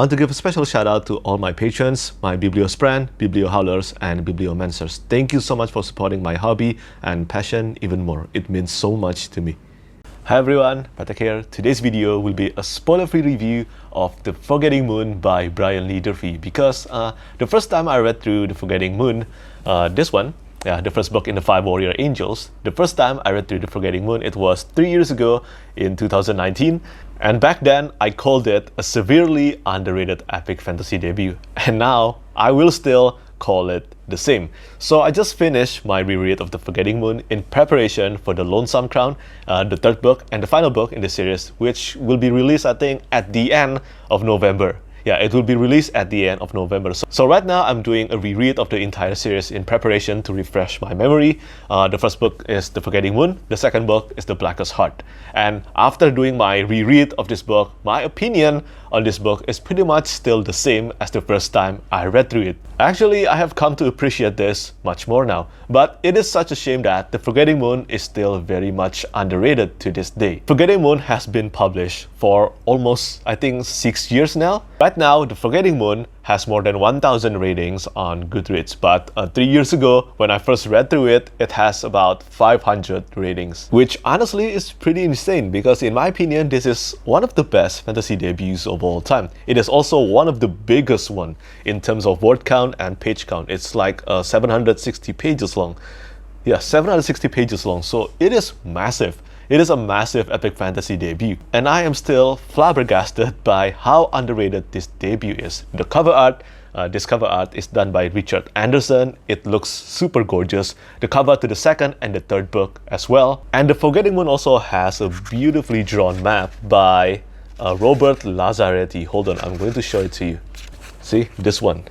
I want to give a special shout out to all my patrons, my Bibliosprand, Bibliohowlers, and Bibliomancers. Thank you so much for supporting my hobby and passion even more. It means so much to me. Hi everyone, Petrik here. Today's video will be a spoiler-free review of The Forgetting Moon by Brian Lee Durfee, because the first time I read through The Forgetting Moon, this one, the first book in the 5 Warrior Angels, the first time I read through The Forgetting Moon, it was 3 years ago in 2019. And back then, I called it a severely underrated epic fantasy debut. And now, I will still call it the same. So I just finished my reread of The Forgetting Moon in preparation for the Lonesome Crown, the third book and the final book in the series, which will be released, I think, at the end of November. Yeah, it will be released at the end of November. So right now, I'm doing a reread of the entire series in preparation to refresh my memory. The first book is The Forgetting Moon. The second book is The Blackest Heart. And after doing my reread of this book, my opinion on this book is pretty much still the same as the first time I read through it. Actually, I have come to appreciate this much more now. But it is such a shame that The Forgetting Moon is still very much underrated to this day. Forgetting Moon has been published for almost, I think, 6 years now. Right now, The Forgetting Moon has more than 1,000 ratings on Goodreads, but 3 years ago, when I first read through it, it has about 500 ratings, which honestly is pretty insane because in my opinion, this is one of the best fantasy debuts of all time. It is also one of the biggest one in terms of word count and page count. It's like 760 pages long. Yeah, 760 pages long, so it is massive. It is a massive epic fantasy debut, and I am still flabbergasted by how underrated this debut is. The cover art, this cover art is done by Richard Anderson. It looks super gorgeous. The cover to the second and the third book as well. And The Forgetting Moon also has a beautifully drawn map by Robert Lazaretti. Hold on, I'm going to show it to you. See, this one.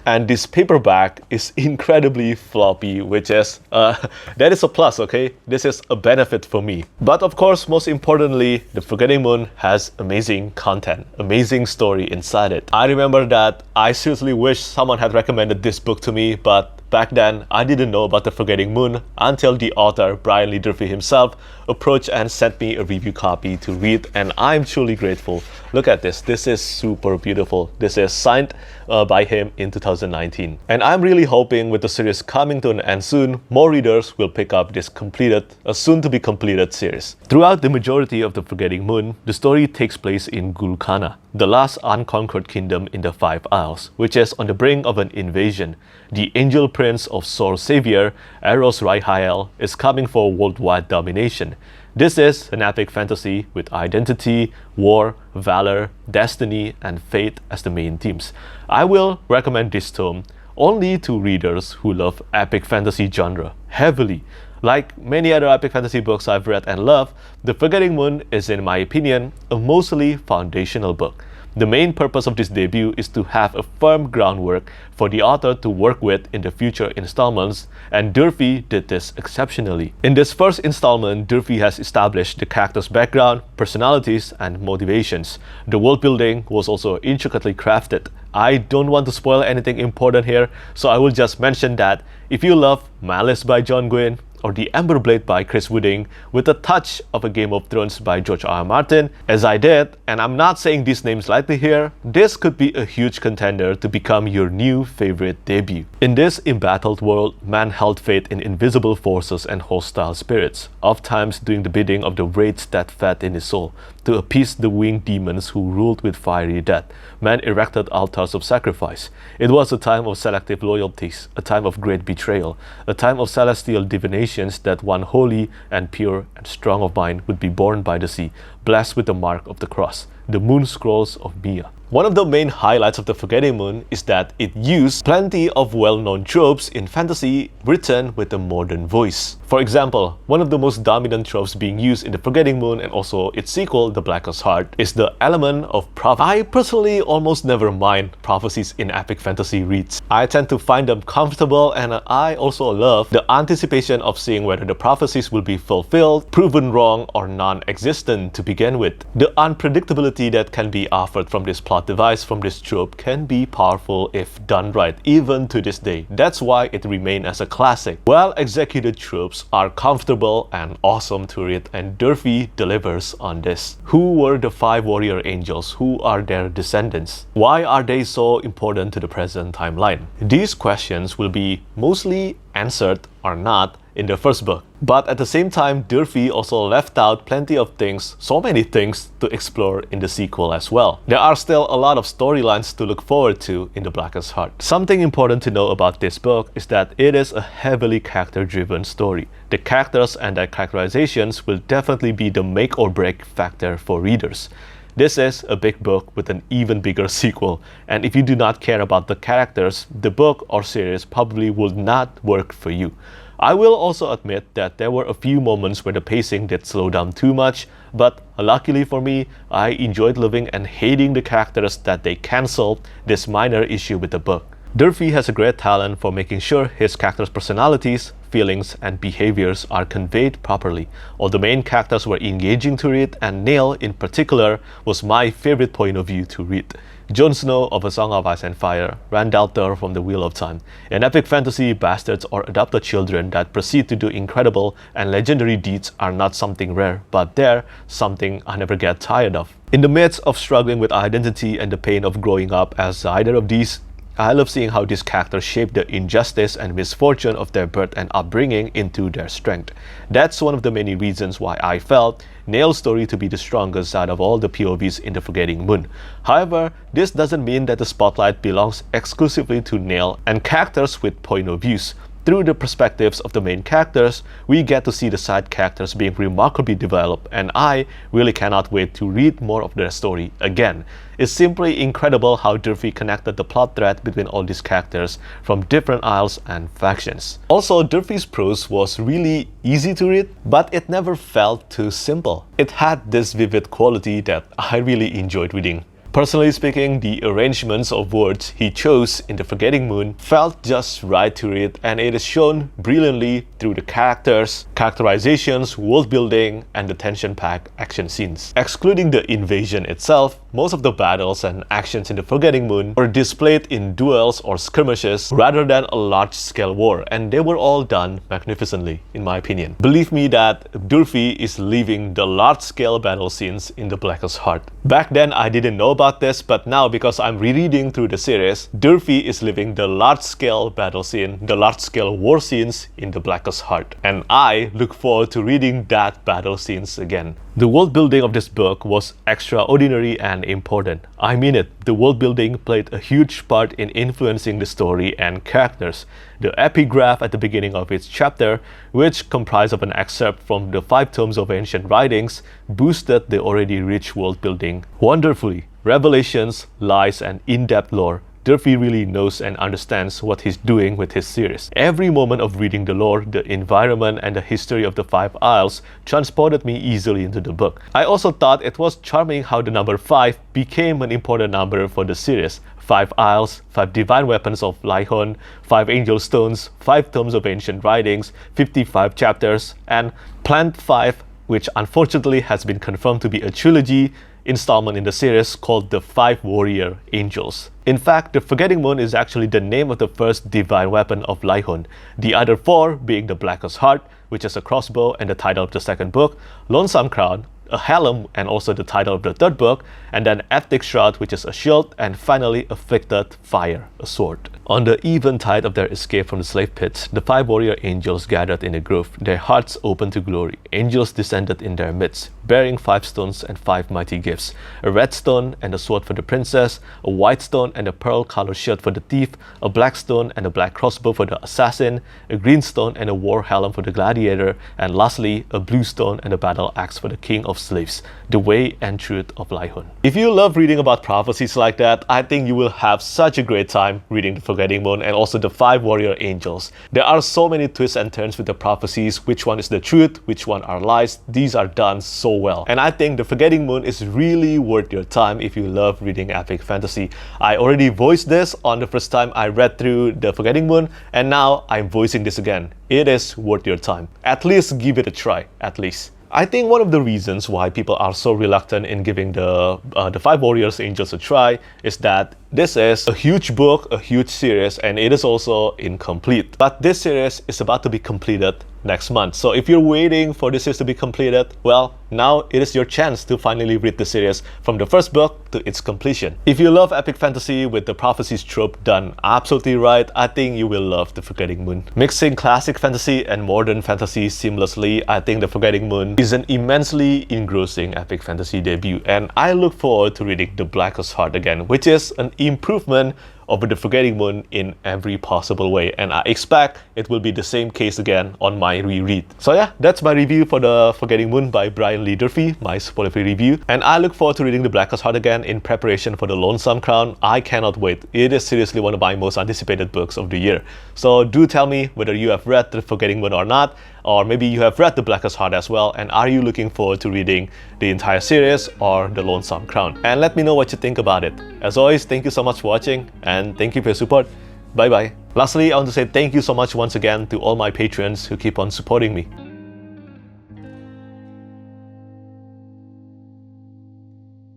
And this paperback is incredibly floppy, which is, that is a plus, okay? This is a benefit for me. But of course, most importantly, The Forgetting Moon has amazing content, amazing story inside it. I remember that I seriously wish someone had recommended this book to me, but back then, I didn't know about The Forgetting Moon until the author, Brian Lee Durfee himself, approached and sent me a review copy to read, and I'm truly grateful. Look at this. This is super beautiful. This is signed by him in 2019. And I'm really hoping with the series coming to an end soon, more readers will pick up this completed, soon-to-be completed series. Throughout the majority of The Forgetting Moon, the story takes place in Gulkana, the last unconquered kingdom in the Five Isles, which is on the brink of an invasion. The angel prince of Sol Savior, Eros Raihael, is coming for worldwide domination. This is an epic fantasy with identity, war, valor, destiny, and fate as the main themes. I will recommend this tome only to readers who love epic fantasy genre heavily. Like many other epic fantasy books I've read and love, The Forgetting Moon is, in my opinion, a mostly foundational book. The main purpose of this debut is to have a firm groundwork for the author to work with in the future installments, and Durfee did this exceptionally. In this first installment, Durfee has established the character's background, personalities, and motivations. The world building was also intricately crafted. I don't want to spoil anything important here, so I will just mention that if you love Malice by John Gwynne, or The Ember Blade by Chris Wooding, with a touch of a Game of Thrones by George R. R. Martin, as I did, and I'm not saying these names lightly here, this could be a huge contender to become your new favorite debut. In this embattled world, man held faith in invisible forces and hostile spirits, oftentimes doing the bidding of the wraiths that fed in his soul. To appease the winged demons who ruled with fiery death, man erected altars of sacrifice. It was a time of selective loyalties, a time of great betrayal, a time of celestial divinations that one holy and pure and strong of mind would be born by the sea, blessed with the mark of the cross, the moon scrolls of Mia. One of the main highlights of The Forgetting Moon is that it used plenty of well-known tropes in fantasy written with a modern voice. For example, one of the most dominant tropes being used in The Forgetting Moon and also its sequel, The Blackest Heart, is the element of prophecy. I personally almost never mind prophecies in epic fantasy reads. I tend to find them comfortable, and I also love the anticipation of seeing whether the prophecies will be fulfilled, proven wrong, or non-existent to begin with. The unpredictability that can be offered from this plot plot device from this trope can be powerful if done right, even to this day. That's why it remained as a classic. Well-executed tropes are comfortable and awesome to read, and Durfee delivers on this. Who were the 5 warrior angels? Who are their descendants? Why are they so important to the present timeline? These questions will be mostly answered or not in the first book. But at the same time, Durfee also left out plenty of things, so many things, to explore in the sequel as well. There are still a lot of storylines to look forward to in The Blackest Heart. Something important to know about this book is that it is a heavily character-driven story. The characters and their characterizations will definitely be the make or break factor for readers. This is a big book with an even bigger sequel, and if you do not care about the characters, the book or series probably will not work for you. I will also admit that there were a few moments where the pacing did slow down too much, but luckily for me, I enjoyed loving and hating the characters that they cancelled this minor issue with the book. Durfee has a great talent for making sure his characters' personalities, feelings, and behaviors are conveyed properly. All the main characters were engaging to read, and Neil in particular was my favorite point of view to read. Jon Snow of A Song of Ice and Fire, Randall Thor from The Wheel of Time. In epic fantasy, bastards or adopted children that proceed to do incredible and legendary deeds are not something rare, but they're something I never get tired of. In the midst of struggling with identity and the pain of growing up as either of these, I love seeing how these characters shape the injustice and misfortune of their birth and upbringing into their strength. That's one of the many reasons why I felt Neil's story to be the strongest out of all the POVs in The Forgetting Moon. However, this doesn't mean that the spotlight belongs exclusively to Neil and characters with point of views. Through the perspectives of the main characters, we get to see the side characters being remarkably developed, and I really cannot wait to read more of their story again. It's simply incredible how Durfee connected the plot thread between all these characters from different isles and factions. Also, Durfee's prose was really easy to read, but it never felt too simple. It had this vivid quality that I really enjoyed reading. Personally speaking, the arrangements of words he chose in The Forgetting Moon felt just right to read, and it is shown brilliantly through the characters, characterizations, world building, and the tension-packed action scenes. Excluding the invasion itself, most of the battles and actions in The Forgetting Moon were displayed in duels or skirmishes rather than a large-scale war, and they were all done magnificently, in my opinion. Believe me that Durfee is leaving the large-scale battle scenes in The Blackest Heart. Back then, I didn't know about this, but now because I'm rereading through the series, Durfee is leaving the large-scale battle scene, the large-scale war scenes in The Blackest Heart. And I look forward to reading that battle scenes again. The world building of this book was extraordinary and important. I mean it, the world building played a huge part in influencing the story and characters. The epigraph at the beginning of each chapter, which comprised of an excerpt from the 5 tomes of ancient writings, boosted the already rich world building wonderfully. Revelations, lies, and in-depth lore. Durfee really knows and understands what he's doing with his series. Every moment of reading the lore, the environment, and the history of the 5 Isles transported me easily into the book. I also thought it was charming how the number 5 became an important number for the series. 5 Isles, 5 divine weapons of Laihon, 5 angel stones, 5 tomes of ancient writings, 55 chapters, and Plant 5, which unfortunately has been confirmed to be a trilogy installment in the series called The 5 Warrior Angels. In fact, The Forgetting Moon is actually the name of the first divine weapon of Laihon, the other 4 being the Blackest Heart, which is a crossbow and the title of the second book, Lonesome Crown, a helm and also the title of the third book, and then Ethic Shroud, which is a shield, and finally Afflicted Fire, a sword. On the eventide of their escape from the slave pits, the 5 warrior angels gathered in a grove, their hearts open to glory. Angels descended in their midst, bearing 5 stones and 5 mighty gifts, a red stone and a sword for the princess, a white stone and a pearl-colored shield for the thief, a black stone and a black crossbow for the assassin, a green stone and a war helm for the gladiator, and lastly, a blue stone and a battle axe for the king of slaves, the way and truth of Laihon. If you love reading about prophecies like that, I think you will have such a great time reading The Forgetting Moon and also the 5 warrior angels. There are so many twists and turns with the prophecies, which one is the truth, which one are lies. These are done so well. And I think The Forgetting Moon is really worth your time if you love reading epic fantasy. I already voiced this on the first time I read through The Forgetting Moon, and now I'm voicing this again. It is worth your time. At least give it a try, at least. I think one of the reasons why people are so reluctant in giving the Five Warriors Angels a try is that this is a huge book, a huge series, and it is also incomplete. But this series is about to be completed next month. So if you're waiting for this series to be completed, well, now it is your chance to finally read the series from the first book to its completion. If you love epic fantasy with the prophecies trope done absolutely right, I think you will love The Forgetting Moon. Mixing classic fantasy and modern fantasy seamlessly, I think The Forgetting Moon is an immensely engrossing epic fantasy debut, and I look forward to reading The Blackest Heart again, which is an improvement over The Forgetting Moon in every possible way, and I expect it will be the same case again on my reread. So yeah, that's my review for The Forgetting Moon by Brian Lee Durfee, my spoiler-free review, and I look forward to reading The Blackest Heart again in preparation for The Lonesome Crown. I cannot wait. It is seriously one of my most anticipated books of the year. So do tell me whether you have read The Forgetting Moon or not, or maybe you have read The Blackest Heart as well, and are you looking forward to reading the entire series or The Lonesome Crown? And let me know what you think about it. As always, thank you so much for watching, and thank you for your support. Bye bye. Lastly, I want to say thank you so much once again to all my patrons who keep on supporting me.